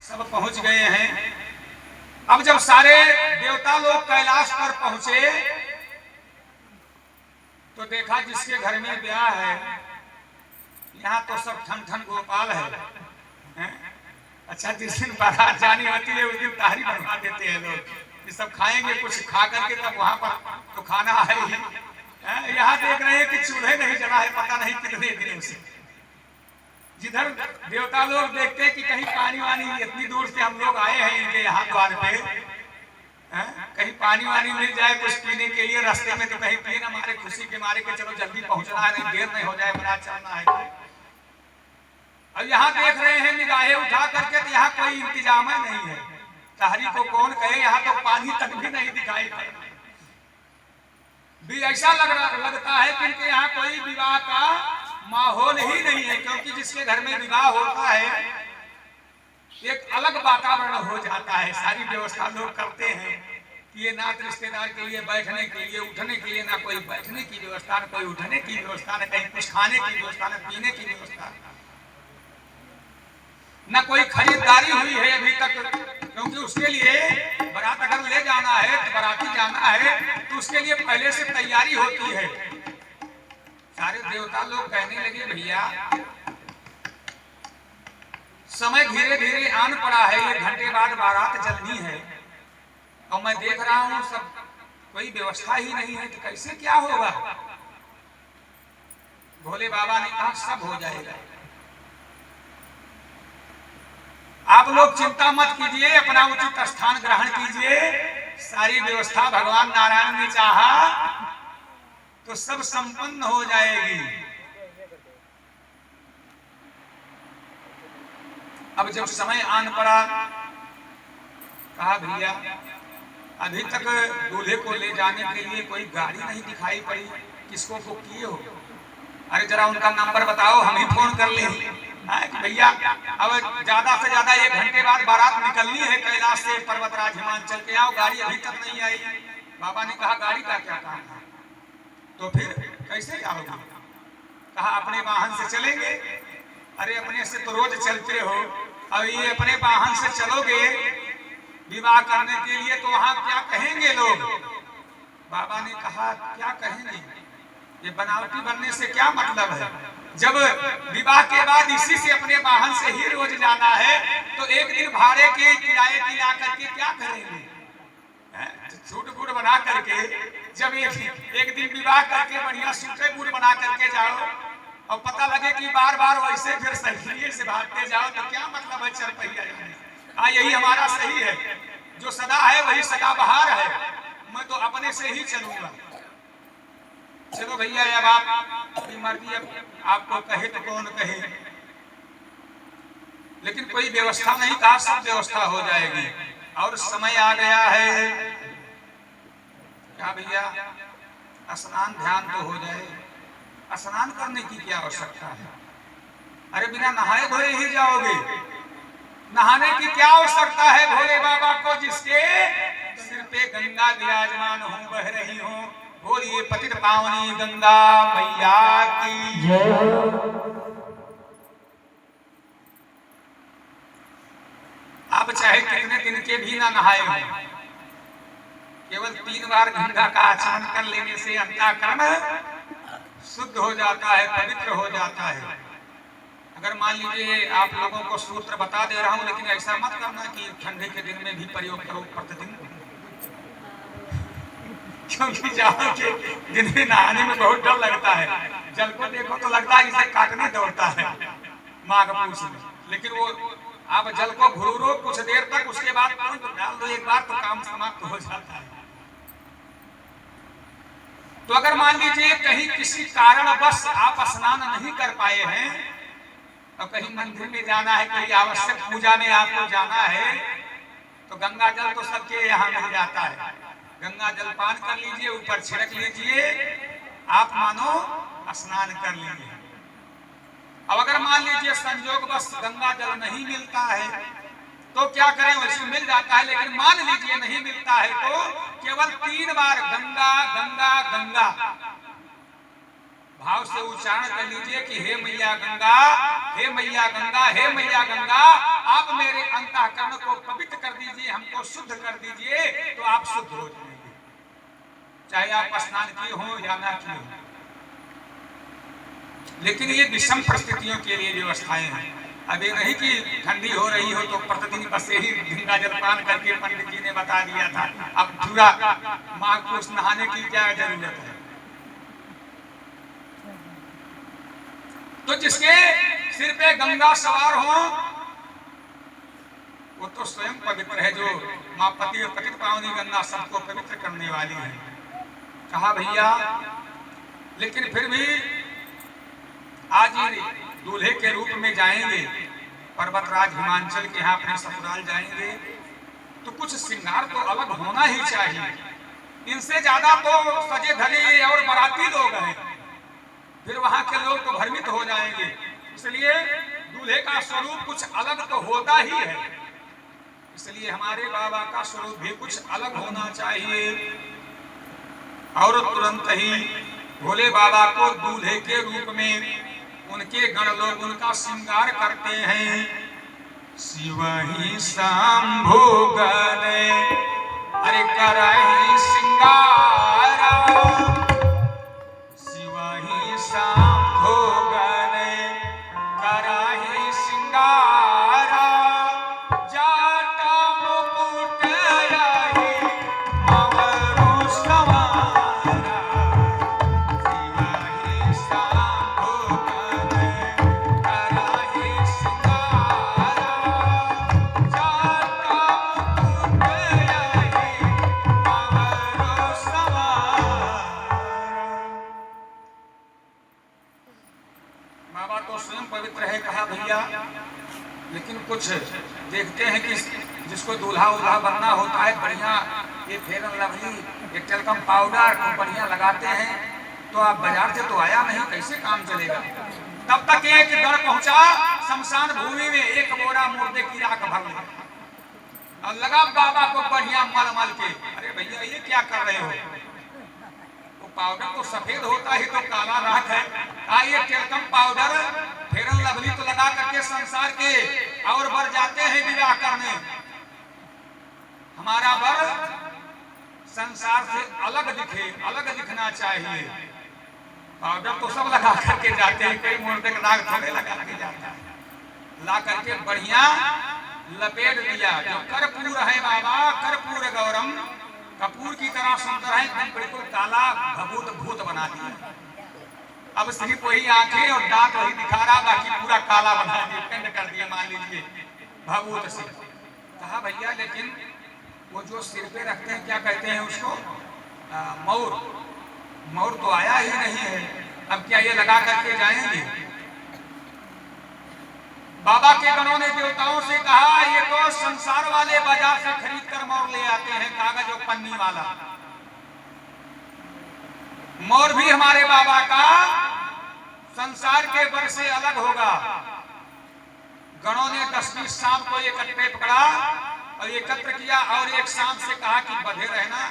सब पहुंच गए हैं। अब जब सारे देवता लोग कैलाश पर पहुंचे तो देखा जिसके घर में ब्याह है यहाँ तो सब ठन ठन गोपाल है। अच्छा, जिस दिन बारात जानी होती है उस दिन तारी बनवा देते हैं लोग, ये सब खाएंगे, कुछ खा करके तब वहां पर तो खाना है ही। यहाँ देख रहे हैं कि चूल्हे नहीं जला है, पता नहीं कितने दिनों से। जिधर देवता लोग देखते हैं कि कहीं पानी वानी, इतनी दूर से हम लोग आए हैं इनके यहाँ द्वार पे, कहीं पानी वानी मिल जाए कुछ पीने के लिए, रास्ते में तो कहीं पिए ना, हमारे खुशी के मारे के चलो जल्दी पहुंचना है, नहीं देर नहीं हो जाए, बारात चलना है। अब यहाँ देख रहे हैं निगाहें उठा करके तो यहाँ कोई इंतजाम नहीं है। तारी को कौन कहे, यहाँ तो पानी तक भी नहीं दिखाई पड़ता। भी ऐसा लगता है कि इनके यहाँ कोई विवाह का माहौल ही नहीं है, क्योंकि जिसके घर में विवाह होता है एक अलग वातावरण हो जाता है। सारी व्यवस्था लोग करते हैं कि ये नात रिश्तेदार के लिए बैठने के लिए, उठने के लिए, ना कोई बैठने की व्यवस्था, ना कोई उठने की व्यवस्था, ना कहीं कुछ खाने की व्यवस्था, ना पीने की व्यवस्था, ना कोई खरीदारी हुई है अभी तक। क्योंकि उसके लिए बारात अगर ले जाना है तो बाराती जाना है तो उसके लिए पहले से तैयारी होती है। सारे देवता लोग कहने लगे भैया समय धीरे धीरे आन पड़ा है, 1 घंटे बाद बारात चलनी है और मैं देख रहा हूं सब कोई व्यवस्था ही नहीं है, तो कैसे क्या होगा। भोले बाबा ने कहा सब हो जाएगा, आप लोग चिंता मत कीजिए, अपना उचित स्थान ग्रहण कीजिए। सारी व्यवस्था भगवान नारायण ने चाहा तो सब संपन्न हो जाएगी। अब जब समय आन पड़ा, कहा भैया अभी तक दूल्हे को ले जाने के लिए कोई गाड़ी नहीं दिखाई पड़ी, किसको बुक किए हो? अरे जरा उनका नंबर बताओ, हम ही फोन कर लें। भैया अब ज्यादा से ज्यादा 1 घंटे बाद बारात निकलनी है कैलाश से, पर्वतराज हिमाचल के आओ, गाड़ी अभी तक नहीं आई। बाबा ने कहा गाड़ी का क्या काम है, तो फिर कैसे जाओगे? कहा अपने वाहन से चलेंगे। अरे अपने से तो रोज चलते हो, अब ये अपने वाहन से चलोगे विवाह करने के लिए तो वहां क्या कहेंगे लोग? बाबा ने कहा क्या कहेंगे, ये बनावटी बनने से क्या मतलब है? जब विवाह के बाद इसी से अपने वाहन से ही रोज जाना है तो एक दिन भाड़े के किराए दिला करके क्या करेंगे? सूट बूट बना करके जब एक दिन विवाह करके बढ़िया सूटे बूट बना करके जाओ और पता लगे कि बार बार वैसे फिर सही से भागते जाओ तो क्या मतलब है चरपहिया जाने? हाँ यही हमारा सही है, जो सदा है वही सदा बहार है, मैं तो अपने से ही चलूंगा। चलो भैया अब आपकी मर्जी, अब आपको कहे तो कौन कहे, लेकिन कोई व्यवस्था नहीं, कहा सब व्यवस्था हो जाएगी। और समय आ गया है, क्या भैया स्नान ध्यान तो हो जाए, स्नान करने की क्या आवश्यकता है? अरे बिना नहाए धोए ही जाओगे, नहाने की क्या आवश्यकता है भोले बाबा को, जिसके सिर पे गंगा विराजमान हो, बह रही हो। बोलिए पतित पावनी गंगा मैया की जय। आप चाहे कितने दिन के भी ना नहाए हो, केवल 3 बार गंगा का आचमन कर लेने से अंतःकरण शुद्ध हो जाता है, पवित्र हो जाता है। अगर मान लीजिए आप लोगों को सूत्र बता दे रहा हूं, लेकिन ऐसा मत करना कि ठंडे के दिन में भी प्रयोग करो प्रतिदिन, क्योंकि जाओ के दिन में नहाने में बहुत डर लगता है। जल को देखो तो लगता है इसे काटने दौड़ता है माघ पूस में, लेकिन वो आप जल को घुरो कुछ देर तक, उसके बाद डाल दो एक बार तो काम समाप्त हो जाता है। तो अगर मान लीजिए कहीं किसी कारणवश आप स्नान नहीं कर पाए हैं और कहीं मंदिर में जाना है, कोई आवश्यक पूजा में आपको जाना है, तो गंगा जल तो सबके यहाँ मिल जाता है, गंगा जल पान कर लीजिए, ऊपर छिड़क लीजिए, आप मानो स्नान कर लीजिए। अब अगर मान लीजिए संयोगवश गंगा जल नहीं मिलता है तो क्या करें? वैसे मिल जाता है, लेकिन मान लीजिए नहीं मिलता है तो केवल 3 बार गंगा गंगा गंगा भाव से उच्चारण कर लीजिए कि हे मैया गंगा, हे मैया गंगा, हे मैया गंगा, आप मेरे अंतःकरण को पवित्र कर दीजिए, हमको शुद्ध कर दीजिए, तो आप शुद्ध हो जाएंगे, चाहे आप स्नान किए हो या ना किए हो। लेकिन ये विषम परिस्थितियों के लिए व्यवस्थाएं हैं। अब ये नहीं कि ठंडी हो रही हो तो प्रतिदिन बस यही गंगा जलपान करके पंडित जी ने बता दिया था, अब पूरा माँ को नहाने की क्या जरूरत है। तो जिसके सिर पे गंगा सवार हो वो तो स्वयं पवित्र है, जो माँ पति पतित पावनी गंगा सबको पवित्र करने वाली है। कहा भैया लेकिन फिर भी आज दूल्हे के रूप में जाएंगे, पर्वतराज हिमांचल के यहाँ अपने ससुराल जाएंगे, तो कुछ श्रृंगार तो अलग होना ही चाहिए। इनसे ज्यादा तो सजे धजे और बाराती लोग हैं, फिर वहां के लोग तो भ्रमित हो जाएंगे। इसलिए दूल्हे का स्वरूप कुछ अलग तो होता ही है, इसलिए हमारे बाबा का स्वरूप भी कुछ अलग होना चाहिए। और तुरंत ही भोले बाबा को दूल्हे के रूप में उनके गण लोग उनका श्रृंगार करते हैं। शिव ही शंभु गणे अरे करहि श्रृंगार, शिव ही शंभु गणे करहि श्रृंगार, जटा मुकुट यहि मवरु समारा, शिव ही शंभु गणे करहि श्रृंगार, जटा मुकुट यहि मवरु समारा। बाबा तो स्वयं पवित्र है, कहा भैया लेकिन कुछ देखते हैं कि जिसको दूल्हा उल्हा बनना होता है बढ़िया ये फेयर एंड लवली ये टेलकम पाउडर को बढ़िया लगाते हैं, तो आप बाजार से तो आया नहीं, कैसे काम चलेगा। तब तक एक दर पहुंचा शमशान भूमि में, एक बोरा मुर्दे की राख भर लिया और लगा बाबा को बढ़िया मल मल के। अरे भैया ये क्या कर रहे हो, वो पाउडर तो सफेद होता ही तो काला राख है, ये talcum powder fair and lovely तो लगा करके संसार के और बर जाते हैं विवाह करने, हमारा बर संसार से अलग दिखे, अलग दिखना चाहिए। पाउडर तो सब लगा करके जाते हैं, कोई मुर्दे का दाग थोड़े लगा के जाता है, ला करके बढ़िया लपेट दिया। जो कर्पूर है बाबा, कर्पूर गौरम, कपूर की तरह सुंदर है, बिल्कुल काला भभूत भूत बना दिया। अब सिर्फ वही आंखें और दांत वही दिखा रहा, बाकी पूरा काला बना दिया, पेंट कर दिया मान लीजिए भभूत से। कहा भैया लेकिन वो जो सिर पे रखते हैं क्या कहते हैं उसको, मौर, मौर तो आया ही नहीं है, अब क्या ये लगा करके जाएंगे। बाबा के गणों ने देवताओं से कहा ये तो संसार वाले बाजार से खरीद कर मौर ले आते हैं, कागज और पन्नी वाला। मौर भी हमारे बाबा का संसार के बर से अलग होगा। गणों ने 10-20 सांप को इकट्ठे पकड़ा और एकत्र किया और एक सांप से कहा कि बंधे रहना,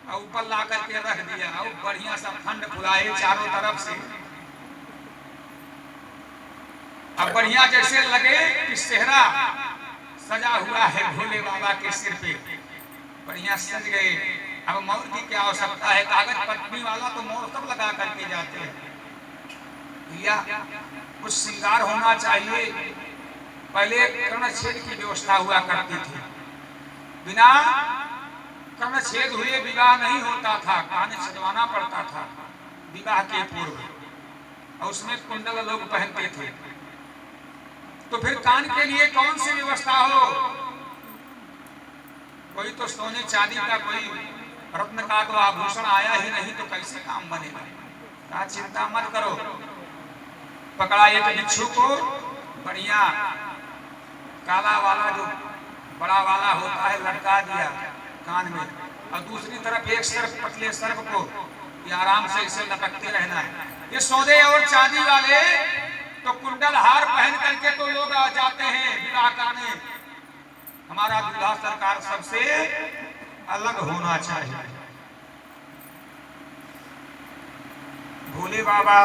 और ऊपर ला करके रख दिया और बढ़िया सा फंड फुलाए चारों तरफ से। अब बढ़िया जैसे लगे कि सेहरा सजा हुआ है भोले बाबा के सिर पे, बढ़िया सज गए। अब मौर की क्या आवश्यकता है, कागज पत्नी वाला तो मौर सब लगा करके जाते हैं। भैया कुछ श्रृंगार होना चाहिए। पहले कर्णछेद की व्यवस्था हुआ करती थी, बिना कर्णछेद हुए विवाह नहीं होता था, कान छेदवाना पड़ता था विवाह के पूर्व, और उसमें कुंडल लोग पहनते थे। तो फिर कान के लिए कौन सी व्यवस्था हो, कोई तो सोने चांदी का कोई रत्न का तो आभूषण आया ही नहीं, तो कैसे काम बनेगा। कहा चिंता मत करो, पकड़ा एक बिच्छू को बढ़िया काला वाला जो बड़ा वाला होता है लटका दिया कान में, और दूसरी तरफ एक सर्प पतले सर्प को ये आराम से इसे लटकते रहना है। ये सोने और चांदी वाले तो कुंडल हार पहन करके तो लोग आ जाते हैं विवाह करने। हमारा दूल्हा सरकार सबसे अलग होना चाहिए। भोले बाबा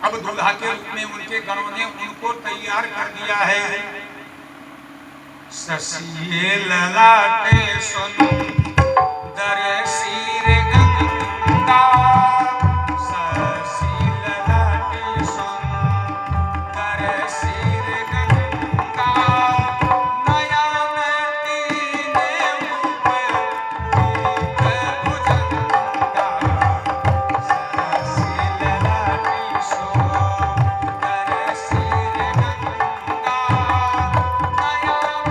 अब दूल्हा के रूप में उनके गणों ने उनको तैयार कर दिया है। ससिए ललाटे सुंदर सिर गंगा, ससी ललाटे सुंदर सिर गंगा, नयन तीने मुख एक भुजंगा, ससी ललाटे सुंदर सिर गंगा, नयन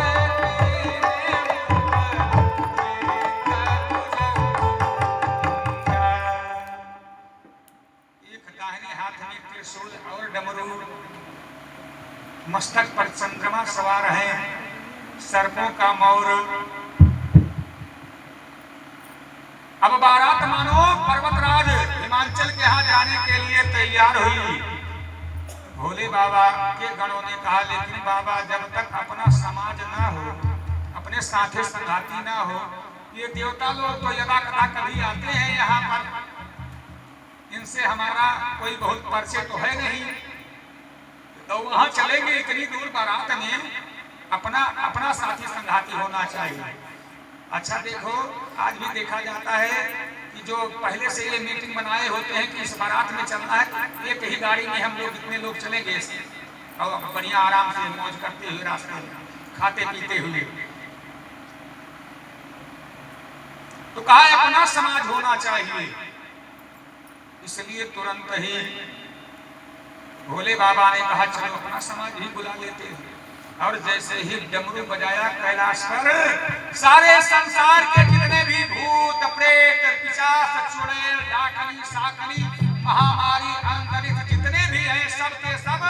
एक दाहिने हाथ में त्रिशूल और डमरू, मस्तक पर चंद्रमा सवार है, सर्पों का मौर। अब बारात मानो पर्वतराज हिमाचल के यहाँ जाने के लिए तैयार हुई। भोले बाबा के गणों ने कहा लेकिन बाबा जब तक अपना समाज ना हो, अपने साथी संगाती ना हो, ये देवता लोग तो यदा कदा कभी आते हैं यहाँ पर, इनसे हमारा कोई बहुत परिचय तो है नहीं, तो वहां चलेंगे इतनी दूर बारात में अपना अपना साथी संगाती होना चाहिए। अच्छा देखो आज भी देखा जाता है कि जो पहले से ये मीटिंग बनाए होते हैं कि इस बारात में चलना है, एक ही गाड़ी में हम लोग इतने लोग चलेंगे और बढ़िया आराम से मौज करते हुए रास्ते में खाते पीते हुए। तो कहा अपना समाज होना चाहिए, इसलिए तुरंत ही भोले बाबा ने कहा चलो अपना समाज ही बुला लेते हैं। और जैसे ही डमरू बजाया कैलाश पर, सारे संसार के जितने भी भूत प्रेत पिशाच चुड़ैल डाकनी साकनी महामारी अंतरिक्ष जितने भी हैं सब के सब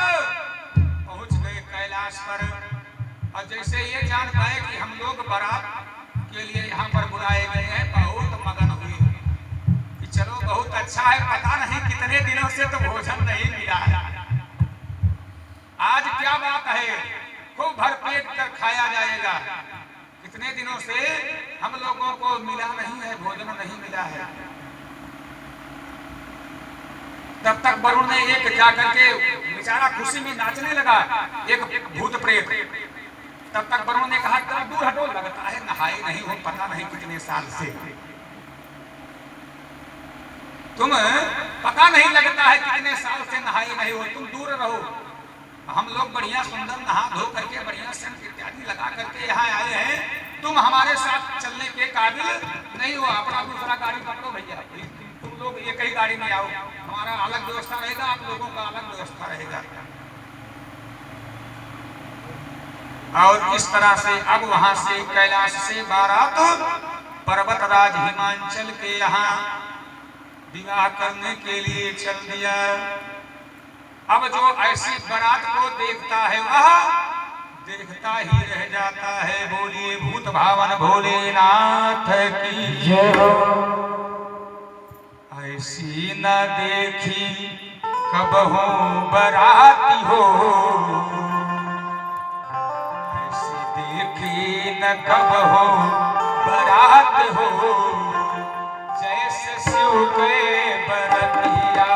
पहुंच गए कैलाश पर। और जैसे ये जान पाए कि हम लोग बारात के लिए यहाँ पर बुलाए गए हैं, बहुत मगन हुए कि चलो बहुत अच्छा है, पता नहीं कितने दिनों से तो भोजन नहीं मिला है, आज क्या बात है, खूब भरपेट कर खाया जाएगा। कितने दिनों से हम लोगों को मिला नहीं है, भोजन नहीं मिला है। तब तक वरुण ने एक जाकर के बेचारा खुशी में नाचने लगा, एक भूत प्रेत। तब तक वरुण ने कहा दूर हटो, लगता है नहाए नहीं हो पता नहीं कितने साल से, तुम पता नहीं लगता है कितने साल से नहाए नहीं हो, तुम दूर रहो। हम लोग बढ़िया सुंदर नहा धो करके बढ़िया सेंट इत्यादि लगा करके यहाँ आए हैं, तुम हमारे साथ चलने के काबिल नहीं हो, अपना दूसरा गाड़ी पकड़ो भैया, तुम लोग एक ही गाड़ी में आओ, हमारा अलग व्यवस्था रहेगा, आप लोगों का अलग व्यवस्था रहेगा। और इस तरह से अब वहां से कैलाश से बारात पर्वतराज हिमाचल के यहाँ विवाह करने के लिए चल दिया। अब जो ऐसी बारात को देखता है वह देखता ही रह जाता है। बोलिए भूत भावन भोलेनाथ की जय हो। ऐसी न देखी कबहू बाराती हो, ऐसी देखी न कबहू बारात हो, जैसे शिव के बरतिया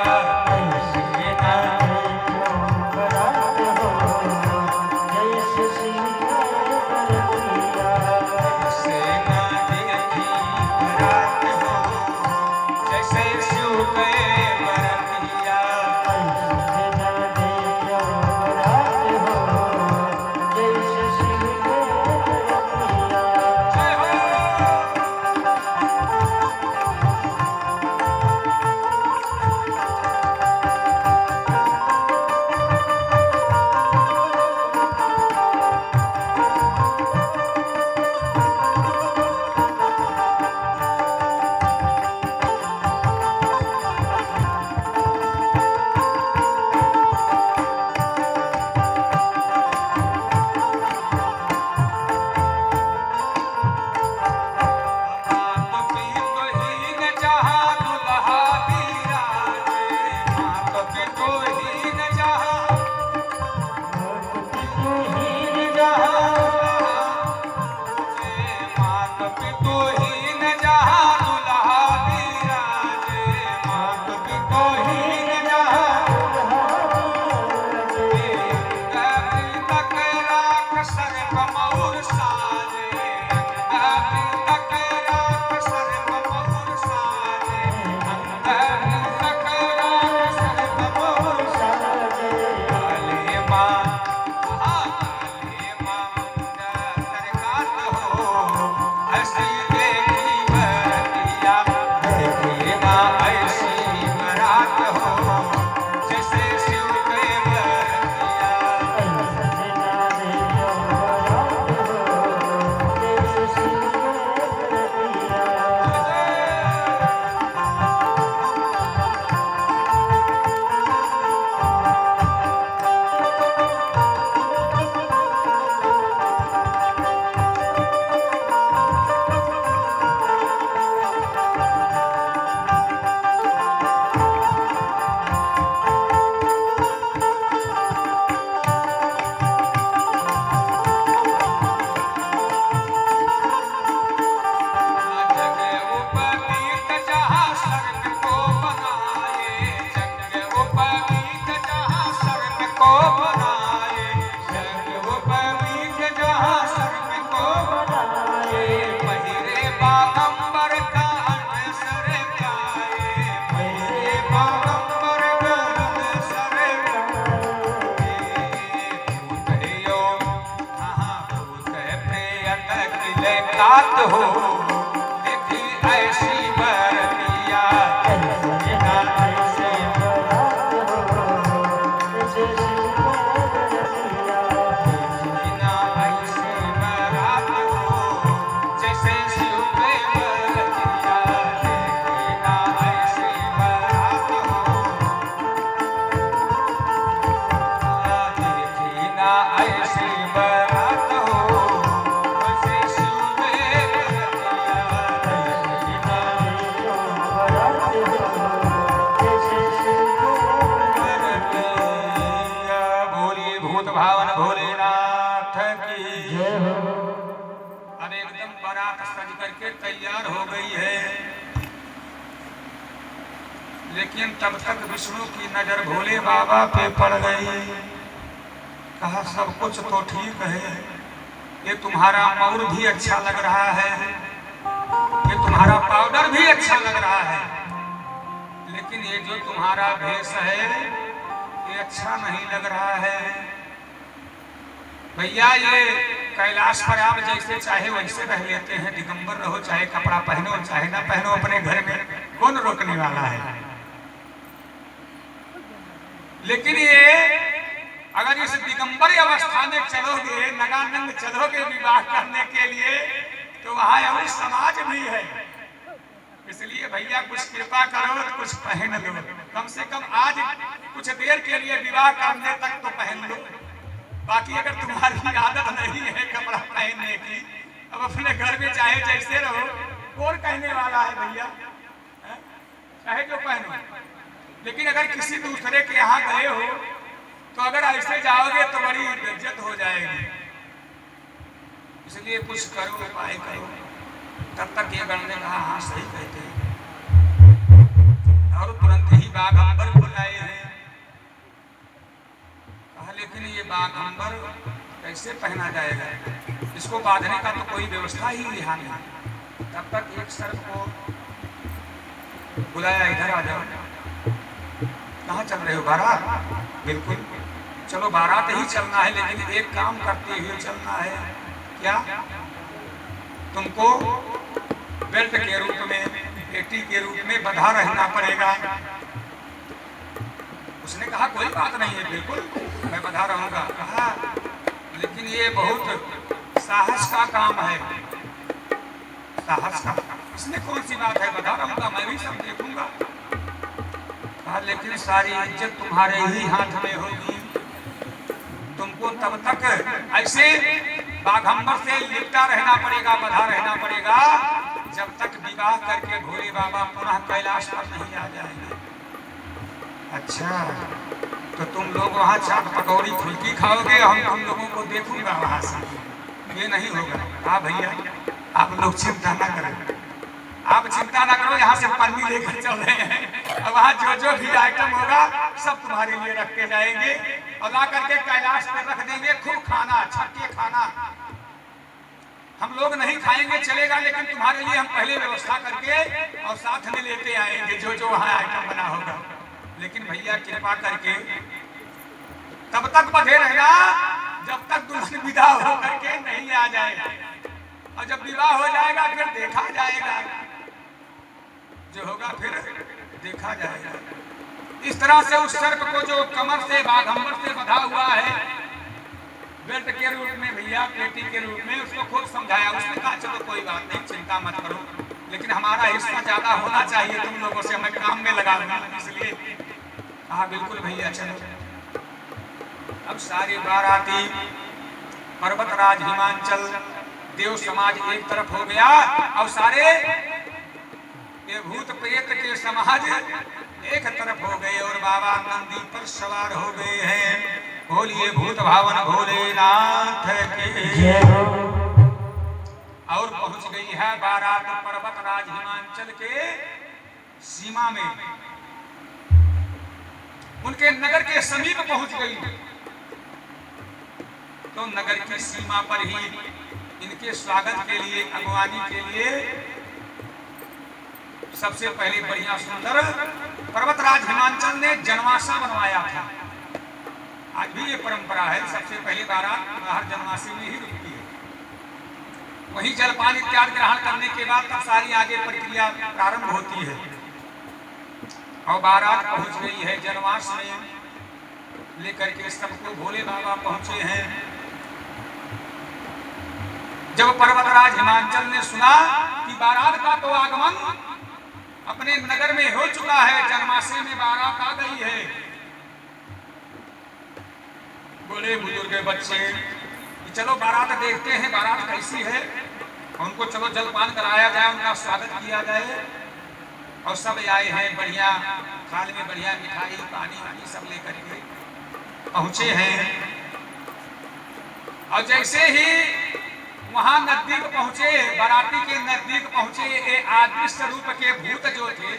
बारात हो, देखी ऐसी बरतिया, भावन भोलेनाथ की। अब एकदम बारात सज करके तैयार हो गई है, लेकिन तब तक विष्णु की नजर भोले बाबा पे पड़ गई। कहा सब कुछ तो ठीक है, ये तुम्हारा मौर भी अच्छा लग रहा है, ये तुम्हारा पाउडर भी अच्छा लग रहा है, लेकिन ये जो तुम्हारा भेष है ये अच्छा नहीं लग रहा है। भैया ये कैलाश पर आप जैसे चाहे वैसे रह लेते हैं, दिगंबर रहो चाहे कपड़ा पहनो चाहे ना पहनो, अपने घर में कौन रोकने वाला है। लेकिन ये अगर इस दिगंबर अवस्था में चलोगे, नगानंद चलोगे विवाह करने के लिए, तो वहां और समाज भी है। इसलिए भैया कुछ कृपा करो, कुछ पहन लो, कम से कम आज कुछ देर के लिए विवाह करने तक तो पहन लो। बाकी अगर तुम्हारी आदत नहीं है कपड़ा पहनने की, अब अपने घर में चाहे जैसे रहो, कौन कहने वाला है भैया, चाहे जो पहनो। लेकिन अगर किसी दूसरे के यहाँ गए हो तो अगर ऐसे जाओगे तो बड़ी इज्जत हो जाएगी। इसलिए कुछ करो, उपाय करो। तब तक ये गण ने कहा हाँ सही कहते हैं, और तुरंत ही बाघंबर बुलाए हैं। कहा लेकिन ये बाघंबर कैसे पहना जाएगा, इसको बांधने का तो कोई व्यवस्था ही यहाँ नहीं। तब तक एक सर्प को बुलाया, इधर आ जाओ। कहाँ चल रहे हो, बारात? बिल्कुल चलो, बारात ही चलना है, लेकिन एक काम करते हुए चलना है। क्या? तुमको बेल्ट के रूप में, पेटी के रूप में बंधा रहना पड़ेगा। उसने कहा कोई बात नहीं है, बिल्कुल मैं बंधा रहूंगा। कहा लेकिन ये बहुत साहस का काम है। साहस का? इसमें कौन सी बात है, बंधा रहूंगा, मैं भी सब देखूंगा। कहा लेकिन सारी इज्जत तुम्हारे ही हाथ में होगी। तुमको तब तक ऐसे बाघंबर से लिपटा रहना पड़ेगा, बंधा रहना पड़ेगा, जब तक विवाह करके भोले बाबा पुनः कैलाश पर नहीं आ जाएंगे। अच्छा, तो तुम लोग वहाँ चाट पकौड़ी फुल्की खाओगे, हम तुम लोगों को देखूंगा वहाँ से, ये नहीं होगा। हाँ भैया आप लोग चिंता ना करें, आप चिंता ना करो, यहाँ से पन्नी लेकर चल रहे हैं, और वहाँ जो जो भी आइटम होगा सब तुम्हारे लिए रखे जाएंगे, और ला करके कैलाश पे रख देंगे। खूब खाना, छक्के खाना, हम लोग नहीं खाएंगे चलेगा, लेकिन तुम्हारे लिए हम पहले व्यवस्था करके और साथ में लेते आएंगे जो जो वहाँ आइटम बना होगा। लेकिन भैया कृपा करके तब तक बंधे रहना जब तक दुल्हन विदा हो करके नहीं आ जाएगा, और जब विवाह हो जाएगा फिर देखा जाएगा, जो होगा फिर देखा जाएगा। इस तरह से उस सर्प को जो कमर से बाघंबर से बंधा हुआ है, बेल्ट के रूप में भैया, पेटी के रूप में, उसको खूब समझाया। उसने कहा चलो कोई बात नहीं, चिंता मत करो, लेकिन हमारा हिस्सा ज्यादा होना चाहिए तुम लोगों से, हमें काम में लगा दूंगा। इसलिए कहा बिल्कुल भैया चलो। अब सारे बाराती पर्वतराज हिमांचल देव समाज एक तरफ हो गया, और सारे ये भूत प्रेत के समाज एक तरफ हो गए, और बाबा नंदी पर सवार हो गए हैं। बोलिए भूत भावन भोलेनाथ की। और पहुंच गई है बारात पर्वतराज हिमांचल के सीमा में, उनके नगर के समीप पहुंच गई। तो नगर की सीमा पर ही इनके स्वागत के लिए, अगवानी के लिए सबसे पहले बढ़िया सुंदर पर्वतराज हिमांचल ने जनवासा बनवाया था। आज भी ये परंपरा है, सबसे पहले बारात बाहर जनवासी में ही रुकती है। वहीं जलपान इत्यादि ग्रहण करने के बाद तब सारी आगे प्रक्रिया प्रारंभ होती है। और बारात पहुंच गई है जनवास में, लेकर के सबको भोले बाबा पहुंचे हैं। जब पर्वतराज हिमांचल ने सुना कि बारात का तो आगमन अपने नगर में हो चुका है, जनमासे में बारात आ गई है, बड़े बुजुर्ग बच्चे कि चलो बारात देखते हैं बारात कैसी है, उनको चलो जलपान कराया जाए, उनका स्वागत किया जाए। और सब आए हैं, बढ़िया थाल में बढ़िया मिठाई पानी वानी सब लेकर के पहुंचे हैं। और जैसे ही वहां नजदीक पहुंचे, बाराती के नजदीक पहुंचे, ये अदृश्य रूप के भूत जो थे,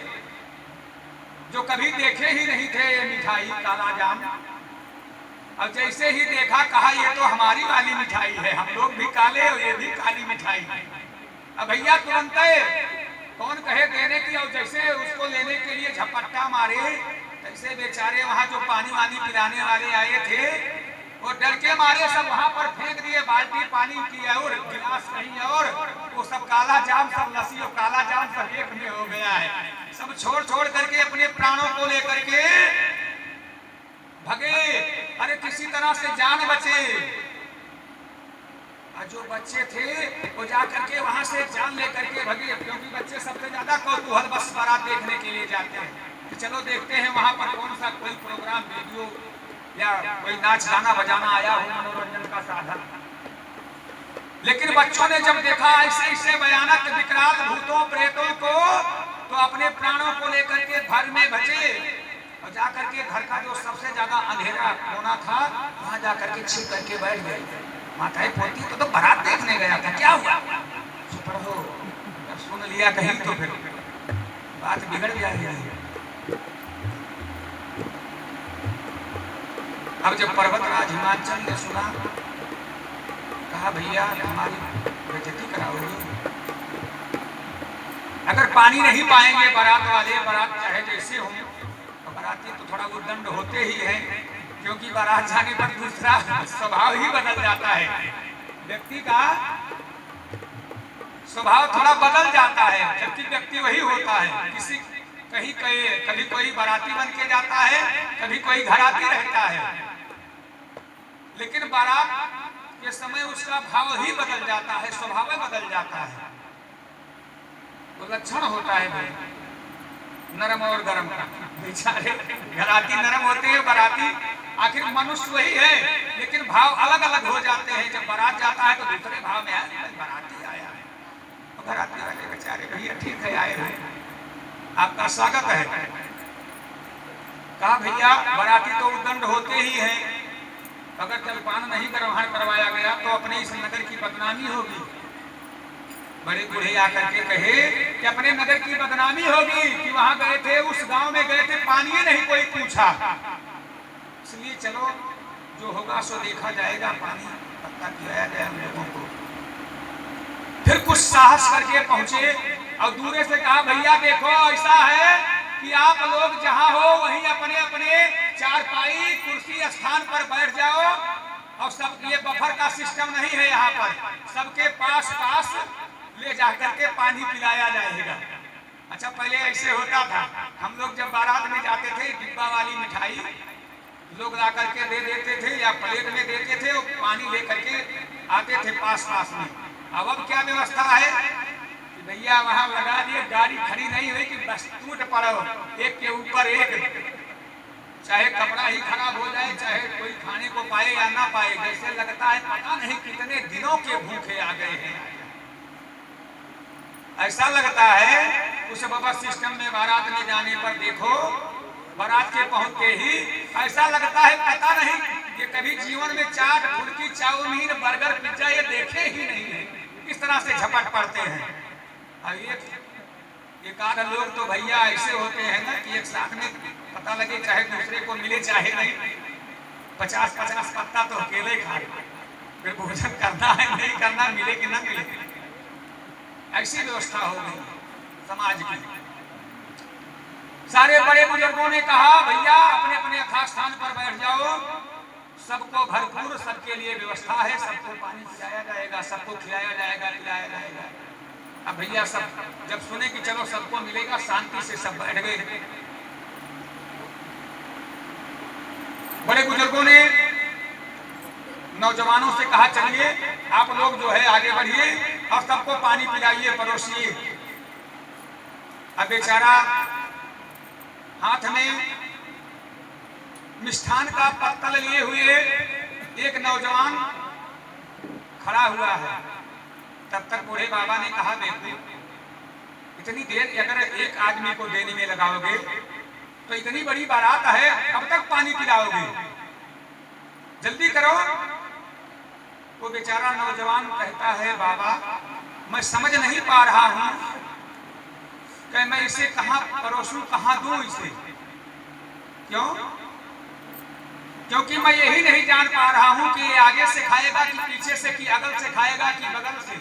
जो कभी देखे ही नहीं थे ये मिठाई काला जाम, और जैसे ही देखा कहा ये तो हमारी वाली मिठाई है, हम लोग भी काले और ये भी काली मिठाई। अब भैया तुरंत कौन कहे देने की, और जैसे उसको लेने के लिए झपट्टा मारे, तैसे बेचारे वहां जो पानी वानी पिलाने वाले आए थे वो डर के मारे सब वहां पर फेंक दिए, बाल्टी पानी की और गिलास कहीं और, वो सब काला जाम सब लस्सी और काला जाम सब एक में हो गया है। सब छोड़ छोड़ करके अपने प्राणों को लेकर के भगे, अरे किसी तरह से जान बचे। और जो बच्चे थे वो जा करके वहां से जान लेकर के भगे, क्योंकि बच्चे सबसे ज्यादा कौतूहल बस बारात देखने के लिए जाते हैं कि चलो देखते हैं वहां पर कौन सा कोई प्रोग्राम वीडियो या कोई नाच गाना बजाना आया हो, मनोरंजन का साधन। लेकिन बच्चों ने जब देखा ऐसे ऐसे भयानक विकराल भूतों प्रेतों को, तो अपने प्राणों को लेकर के घर में बचे और जाकर के घर का जो सबसे ज्यादा अंधेरा कोना था वहां जाकर के छिप करके बैठ गए। माताएं पोती तो बारात देखने गया था, क्या हुआ हो, सुन लिया कहीं तो फिर बात बिगड़ जाएगी। अब जब पर्वतराज हिमांचल ने सुना, कहा भैया हमारी बेइज्जती कराओगे, अगर पानी नहीं पाएंगे बारात वाले, बारात चाहे जैसे हो, तो बाराती तो थोड़ा वो दंड होते ही है, क्योंकि बारात जाने पर दूसरा स्वभाव ही बदल जाता है, व्यक्ति का स्वभाव थोड़ा बदल जाता है, जबकि व्यक्ति वही होता है। किसी कभी कोई बाराती बन के जाता है, कभी कोई घराती रहता है, लेकिन बारात के समय उसका भाव ही बदल जाता है, स्वभाव बदल जाता है। तो लक्षण होता है भाई नरम और गरम का। बेचारे घराती नरम होते हैं, बाराती आखिर मनुष्य वही है, लेकिन भाव अलग अलग हो जाते हैं। जब बारात जाता है तो दूसरे भाव में आया, बाराती आया है, तो बाराती वाले बेचारे भैया ठीक है आए हैं, आपका स्वागत है। कहा भैया बाराती तो उद्दंड होते ही हैं, अगर जलपान नहीं ग्रहण करवाया गया तो अपने इस नगर की बदनामी होगी। बड़े बूढ़े आकर के कहे कि अपने नगर की बदनामी होगी कि वहां गए थे, उस गांव में गए थे, पानी ही नहीं कोई पूछा, इसलिए चलो जो होगा सो देखा जाएगा, पानी पत्ता खिलाया जाए हम लोगों को। फिर कुछ साहस करके पहुंचे और दूर से कहा भैया देखो ऐसा है कि आप लोग जहां हो वहीं अपने अपने चारपाई कुर्सी स्थान पर बैठ जाओ, और सब ये बफर का सिस्टम नहीं है, यहाँ पर सबके पास पास ले जाकर के पानी पिलाया जाएगा। अच्छा पहले ऐसे होता था, हम लोग जब बारात में जाते थे डिब्बा वाली मिठाई लोग ला करके दे देते थे या प्लेट में देते थे, और पानी ले करके आते थे पास पास में। अब क्या व्यवस्था है कि भैया वहां लगा दिए, गाड़ी खड़ी नहीं हुई कि बस टूट पड़ो एक के ऊपर एक, चाहे कपड़ा ही खराब हो जाए, चाहे कोई खाने को पाए या ना पाए, जैसे लगता है पता नहीं कितने दिनों के भूखे आ गए हैं, ऐसा लगता है। उस बफर सिस्टम में बारात में जाने पर देखो, बारात के पहुंचते ही ऐसा लगता है पता नहीं ये कभी जीवन में चाट फुल्की चाउमीन बर्गर पिज्जा ये देखे ही नहीं है, किस तरह से झपट पड़ते हैं। और एक आध लोग तो भैया ऐसे होते हैं ना कि एक साथ में पता लगे चाहे दूसरे को मिले चाहे नहीं, 50-50 पत्ता तो अकेले खाए, फिर भोजन करना है नहीं करना, मिले कि ना मिले, ऐसी व्यवस्था हो गई समाज की। सारे बड़े बुजुर्गों ने कहा भैया अपने अपने यथास्थान पर बैठ जाओ, सबको भरपूर, सबके लिए व्यवस्था है, सबको पानी पिलाया जाएगा, सबको खिलाया जाएगा, पिलाया जाएगा। अब भैया सब जब सुने कि चलो सबको मिलेगा, शांति से सब बैठ गए। बड़े बुजुर्गों ने नौजवानों से कहा चलिए आप लोग जो है आगे बढ़िए और सबको पानी पिलाइए, परोसिए। अब बेचारा हाथ में मिष्ठान का पत्तल लिए हुए एक नौजवान खड़ा हुआ है। तब तक बूढ़े बाबा ने कहा देखो इतनी देर अगर एक आदमी को देने में लगाओगे तो इतनी बड़ी बारात है, कब तक पानी पिलाओगे, जल्दी करो। वो बेचारा नौजवान कहता है बाबा मैं समझ नहीं पा रहा हूं कि मैं इसे कहां परोसूं, कहां दूं इसे। क्यों? क्योंकि मैं यही नहीं जान पा रहा हूं कि ये आगे से खाएगा कि पीछे से, कि अगल से खाएगा कि बगल से।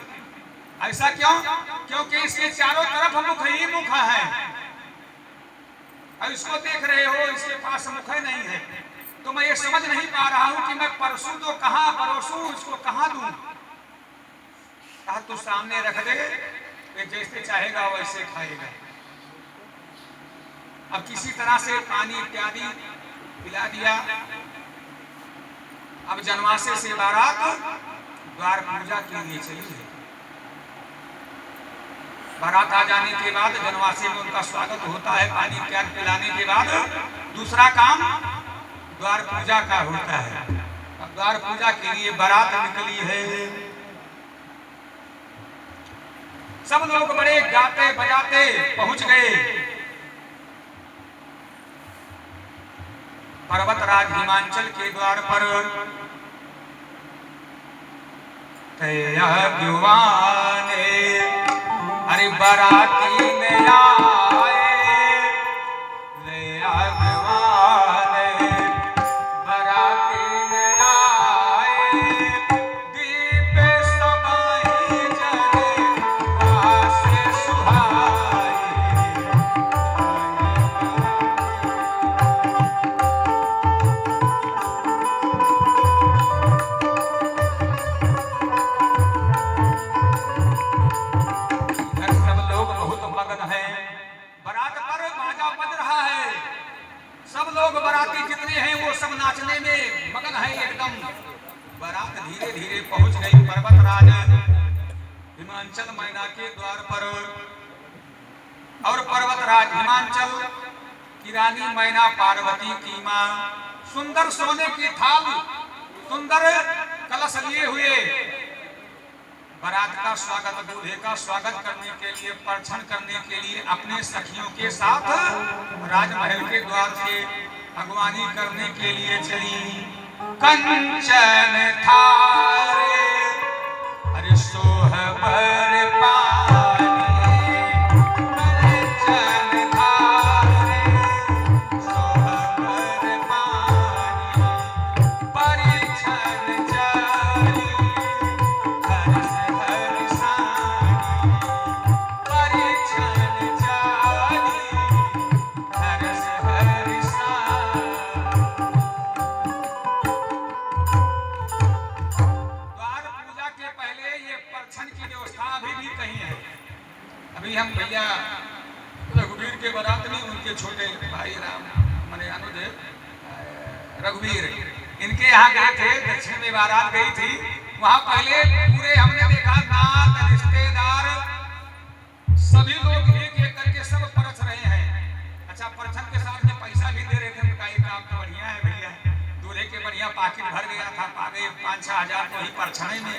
ऐसा क्यों? क्योंकि इसके चारों तरफ मुख ही मुख है और इसको देख रहे हो इसके पास मुख नहीं है। तो मैं ये समझ नहीं पा रहा हूं कि मैं परसूं तो कहां परोसूं, इसको कहां दूं। कहा तू सामने रख दे, ये जैसे चाहेगा वैसे खाएगा। अब किसी तरह से पानी इत्यादि पिला दिया। अब जनवासे से बारात द्वार पूजा के लिए चली है। बारात आ जाने के बाद जनवासे में उनका स्वागत होता है। पानी इत्यादि पिलाने के बाद दूसरा काम द्वार पूजा का होता है। अब द्वार पूजा के लिए बारात निकली है। सब लोग बड़े गाते बजाते पहुंच गए। पर्वतराज हिमांचल के द्वार पर अरे बाराती ने आए बाराती ने आए, दीप समाई जले आस सुहाए। बाराती जितने हैं वो सब नाचने में मगन है एकदम। बारात धीरे धीरे पहुंच गई पर्वतराज हिमांचल मैना के द्वार पर। और पर्वतराज हिमांचल की रानी मैना पार्वती की मां सुंदर सोने की थाल, सुंदर कलश लिए हुए बारात का स्वागत, दूल्हे का स्वागत करने के लिए, परछन करने के लिए अपने सखियों के साथ राजमहल के द्वार से अगवानी करने के लिए चली। कंचन थारे अरे सोहबर पानी, कंचन थारे सोहबर पानी, परिछन चली हर्ष हर्षानी, परिछन चली हर्ष हर्षानी। द्वार पूजा के पहले ये परछन की व्यवस्था अभी भी कहीं है। अभी हम भैया रघुवीर के बारात में उनके छोटे भाई राम मने अनुज रघुवीर इनके यहाँ गए थे, दक्षिण में बारात गई थी। वहां पहले पूरे हमने देखा नात रिश्तेदार सभी लोग एक एक करके सब परछ रहे हैं। अच्छा परछन के साथ में पैसा भी दे रहे थे। उनका एक काम तो बढ़िया है भैया, दूल्हे के बढ़िया पाकिट भर गया था, पागे 5-6 हजार तो ही परछने में।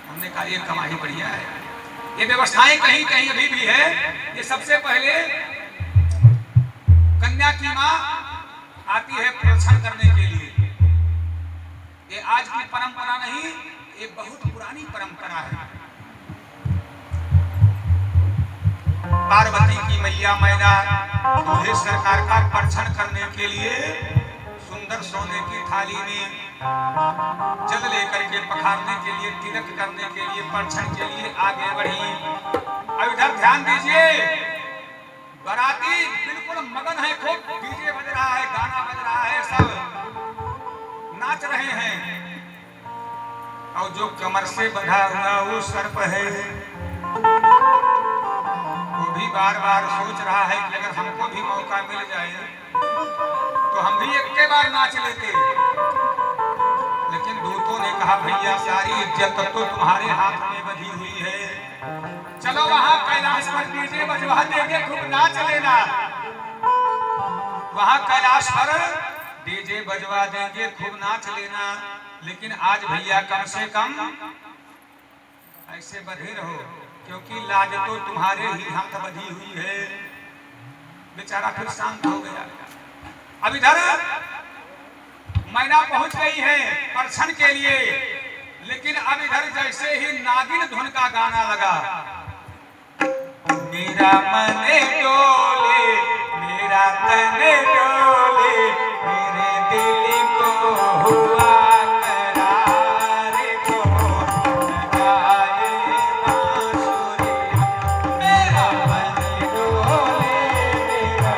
हमने कहा ये कमाई बढ़िया है। ये व्यवस्थाएं कहीं कहीं अभी भी है। ये सबसे पहले कन्या की मां आती है परछन करने के लिए। ये आज की परंपरा नहीं, ये बहुत पुरानी परंपरा है। पार्वती की मैया मैना दूल्हे सरकार का परछन करने के लिए सुंदर सोने की थाली में जल लेकर के पखारने के लिए, तिलक करने के लिए, परछन के लिए आगे बढ़ी। अब इधर ध्यान दीजिए, बाराती बिल्कुल मगन है, खूब डीजे बज रहा है, गाना बज रहा है, सब नाच रहे हैं, और जो कमर से बंधा हुआ वो सर्प है वो भी बार बार सोच रहा है कि अगर हमको भी मौका मिल जाए तो हम भी एक के बार नाच लेते। लेकिन दूतों ने कहा भैया सारी इज्जत तो तुम्हारे हाथ में बंधी हुई है, चलो वहां कैलाश पर डीजे बजवा देंगे, खूब नाच लेना। वहां कैलाश पर डीजे बजवा देंगे, खूब नाच लेना। लेकिन आज भैया कम से कम ऐसे बंधे रहो, क्योंकि लाज तो तुम्हारे ही हाथ बंधी हुई है। बेचारा फिर शांत हो गया। अब इधर मैना पहुंच गई है परछन के लिए, लेकिन अब इधर जैसे ही नागिन धुन का गाना लगा, मेरा मन डोले मेरा तन डोले मेरे दिल को हुआ करार को लगाए बांसुरी। मेरा मन डोले मेरा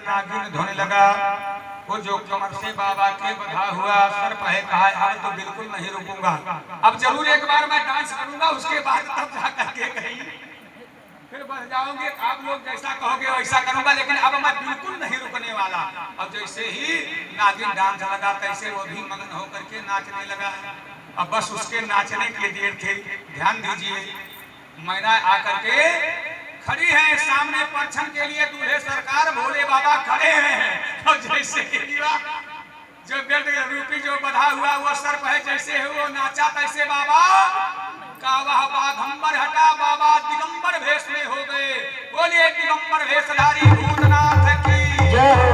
नागिन धोने लगा, वो जो कमर से बाबा के बंधा हुआ सर्प है, कहा अब तो बिल्कुल नहीं रुकूंगा, अब जरूर एक बार मैं डांस करूंगा, उसके बाद तब जाकर के कहीं फिर बढ़ जाओगे, आप लोग जैसा कहोगे वैसा करूंगा, लेकिन अब मैं बिल्कुल नहीं रुकने वाला। अब जैसे ही नागिन डांस लगा तैसे वो भी मगन होकर के नाचने लगा। अब बस उसके नाचने की देर थी। ध्यान दीजिए, मैना आकर के खड़ी है सामने परछन के लिए, दूल्हे सरकार भोले बाबा खड़े हैं। और जैसे जो बेल्ट रूपी जो बंधा हुआ वो सर्प है, जैसे है वो नाचा तैसे बाबा का वह बाघंबर हटा, बाबा दिगंबर भेष में हो गए। बोलिए दिगंबर भेषधारी भूतनाथ की जय हो।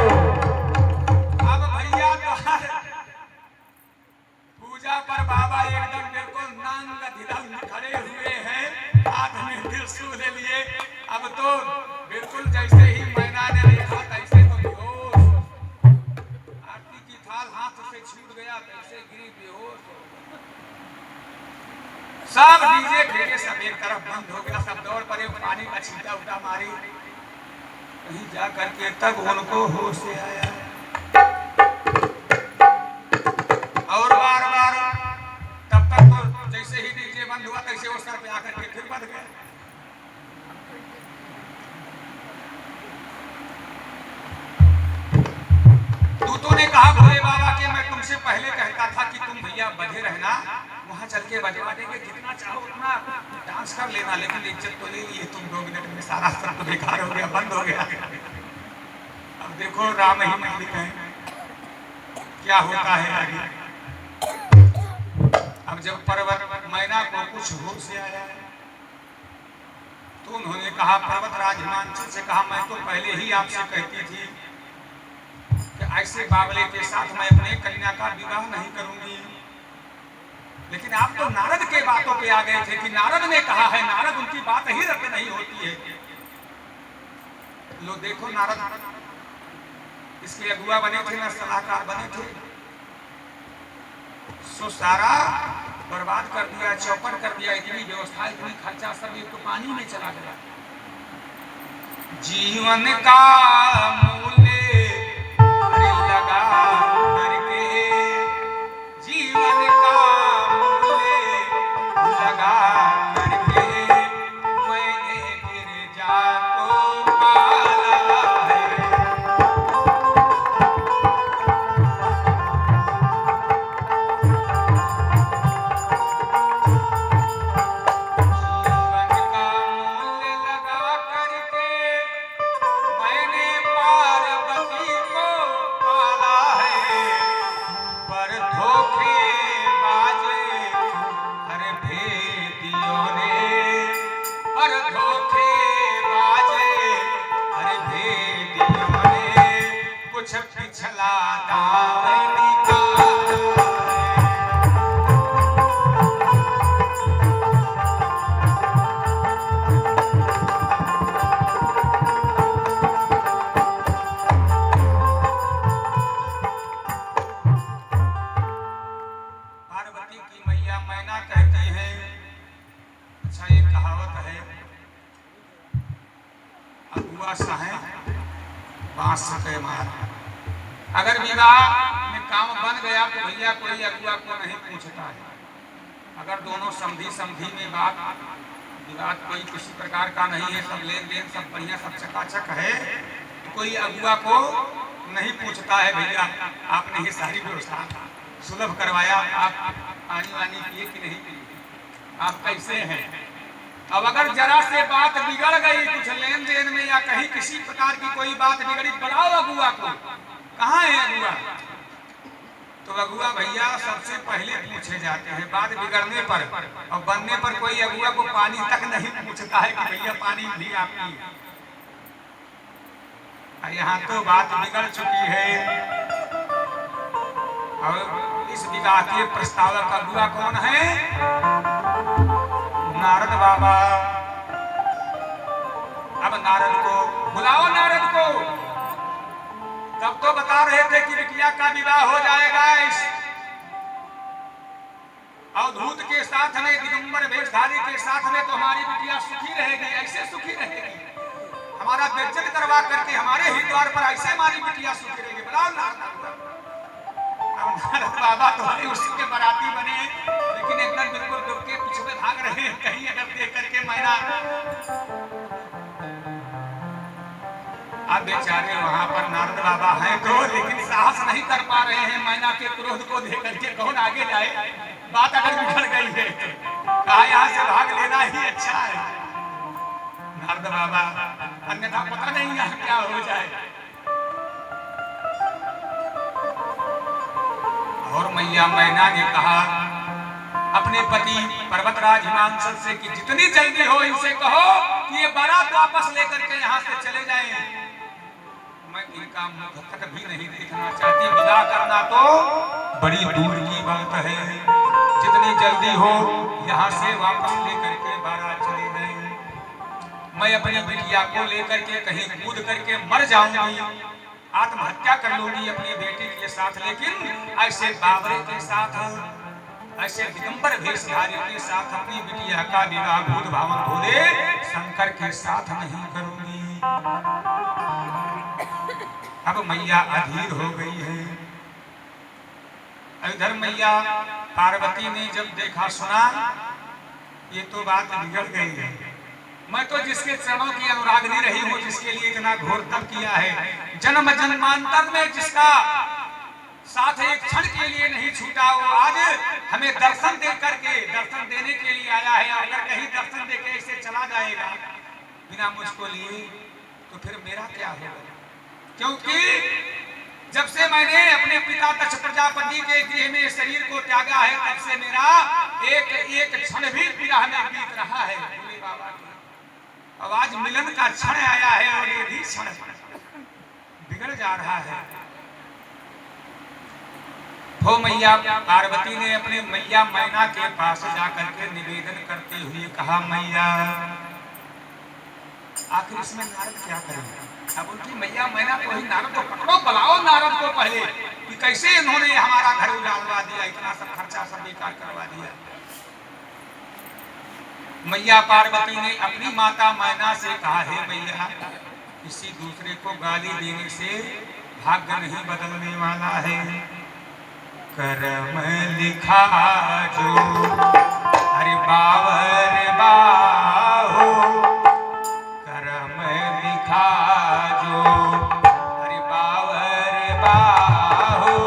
अब भैया तो पूजा पर बाबा एकदम बिल्कुल नांग धिदंग खड़े हुए हैं, हाथ में त्रिशूल लिए। अब तो बिल्कुल जैसे ही मैना ने देखा तैसे तो बेहोश, आरती की थाल हाथ से छूट गया, तैसे गिरी बेहोश। सब डीजे फेरे सब एक तरफ बंद हो गया, सब दौड़ पड़े, पानी का छींटा उठा मारी। वहीं जा करके तब उनको होश आया और बार बार तब तक तो जैसे ही डीजे बंद हुआ तैसे वो सर पे आकर के फिर बंद गया। दूतों ने कहा भोले बाबा के मैं तुमसे पहले कहता था कि तुम भैया बधे रहना, वहां चल के बजवा देंगे, जितना चाहो उतना डांस कर लेना, लेकिन इज्जत तो ले लिए तुम 2 मिनट में, सारा सब तो बेकार हो गया, बंद हो गया। अब देखो राम ही मालिक है, क्या होता है आगे। अब जब पर्वत मैना को कुछ होश आया तो उन्होंने कहा, पर्वत राज हिमांचल से कहा, मैं तो पहले ही आपसे कहती थी कि ऐसे बावले के साथ मैं अपने कन्या का विवाह नहीं करूंगी, लेकिन आप तो नारद के बातों पे आ गए थे कि नारद ने कहा है, नारद उनकी बात ही रद्द नहीं होती है। लो देखो नारद इसके अगुआ बने थे ना सलाहकार बने थे, सो सारा बर्बाद कर दिया, चौपट कर दिया, इतनी व्यवस्था इतनी खर्चा सब एक तो पानी में चला गया। जीवन का मूल्य लगा करके, जीवन का मूल्य लगा करके मैंने गिरजा को पाला है। अगर विवाह में काम बन गया तो भैया कोई अगुआ को नहीं पूछता है। अगर दोनों समधी में बात विवाद कोई किसी प्रकार का नहीं है, सब लेन देन सब बढ़िया सब चकाचक है, तो कोई अगुआ को नहीं पूछता है भैया आपने ये सारी व्यवस्था सुलभ करवाया, आप पानी वानी पिए कि नहीं पिए, आप कैसे हैं। अब अगर जरा से बात बिगड़ गई कुछ लेन देन में या कहीं किसी प्रकार की कोई बात बिगड़ी, बुलाओ अगुआ को, कहाँ है अगुआ। तो अगुआ भैया सबसे पहले पूछे जाते हैं, बात बिगड़ने पर और बनने पर कोई अगुआ को पानी तक नहीं पूछता है कि भैया पानी भी आप पिए। यहाँ तो बात बिगड़ चुकी है। और इस विवाह के प्रस्तावक अगुआ कौन है? नारद बाबा। अब नारद को बुलाओ, नारद को। तब तो बता रहे थे कि बिटिया का विवाह हो जाएगा इस अवधूत के साथ में, दिगंबर वेशधारी के साथ में, तो हमारी बिटिया सुखी रहेगी। ऐसे सुखी रहेगी, हमारा बेइज्जत करवा करके हमारे ही द्वार पर ऐसे हमारी बिटिया सुखी रहेगी। बुलाओ नारद। नारद बाबा तो उसके बराती बने, लेकिन एकदम बिल्कुल डूब के पीछे भाग रहे हैं, कहीं अगर देख करके मैना। अब बेचारे वहां पर नारद बाबा हैं तो, लेकिन साहस नहीं कर पा रहे हैं मैना के क्रोध को देख करके कौन आगे जाए। बात अगर बिगड़ गई है कहा यहाँ से भाग लेना ही अच्छा है नारद बाबा, अन्यथा पता नहीं यहाँ क्या हो जाए। और मैया मैना ने कहा अपने पति पर्वतराज हिमांचल से कि जितनी जल्दी हो इनसे कहो कि ये बारात वापस लेकर के यहाँ से चले जाएं। मैं इनका मुख तक भी नहीं देखना चाहती, विदा करना तो बड़ी दूर की बात है। जितनी जल्दी हो यहाँ से वापस लेकर के बारात चले जाएं। मैं अपनी बिटिया को लेकर के कहीं कूद करके मर जाऊंगी, आत्महत्या कर लूंगी अपनी बेटी के साथ, लेकिन ऐसे बाबरे के साथ, ऐसे दिगंबर वेशधारी के साथ अपनी बिटिया का विवाह भूत भावन भोले शंकर के साथ नहीं करूंगी। अब मैया अधीर हो गई है। इधर मैया पार्वती ने जब देखा सुना, ये तो बात बिगड़ गई है। मैं तो जिसके चरणों की अनुरागनी रही हूँ, जिसके लिए इतना घोर तप किया है, जन्म जन्मांतर में जिसका साथ एक क्षण के लिए नहीं छूटा, वो आज हमें दर्शन दे करके दर्शन देने के लिए आया है। अगर कहीं दर्शन दे के ऐसे चला जाएगा बिना मुझको लिए, तो फिर मेरा क्या होगा? क्योंकि जब से मैंने अपने पिता दक्ष प्रजापति के गृह में शरीर को त्यागा है, तब से मेरा एक एक क्षण भी विरह में बीत रहा है। भोले बाबा की अब आज मिलन का क्षण आया है और ये भी क्षण बिगड़ जा रहा है। हो मैया पार्वती ने अपने मैया मैना के पास जाकर के निवेदन करते हुए कहा, मैया आखिर इसमें नारद क्या करेंगे? अब उनकी मैया मैना को ही नारद को पकड़ो, बुलाओ नारद को पहले कि कैसे इन्होंने हमारा घर उजाड़वा दिया, इतना सब खर्चा सब बेकार करवा दिया। मैया पार्वती ने अपनी माता मैना से कहा, है मैया किसी दूसरे को गाली देने से भाग्य नहीं बदलने वाला है। कर्म लिखा जो हरि बावर बाहो, कर्म लिखा जो हरि बावर बाहो,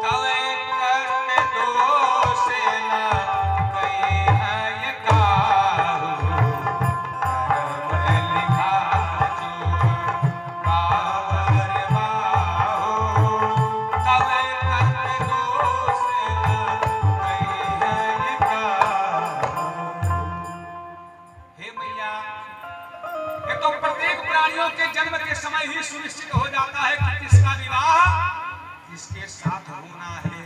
तवे कष्ट दोष न गए हैं काहू। कर्म लिखा जो बावर बाहो, तवे कष्ट दोष न गए हैं काहू। हे मैया, ये तो प्रत्येक प्राणियों के जन्म के समय ही सुनिश्चित हो जाता है कि किसका विवाह किसके साथ होना है।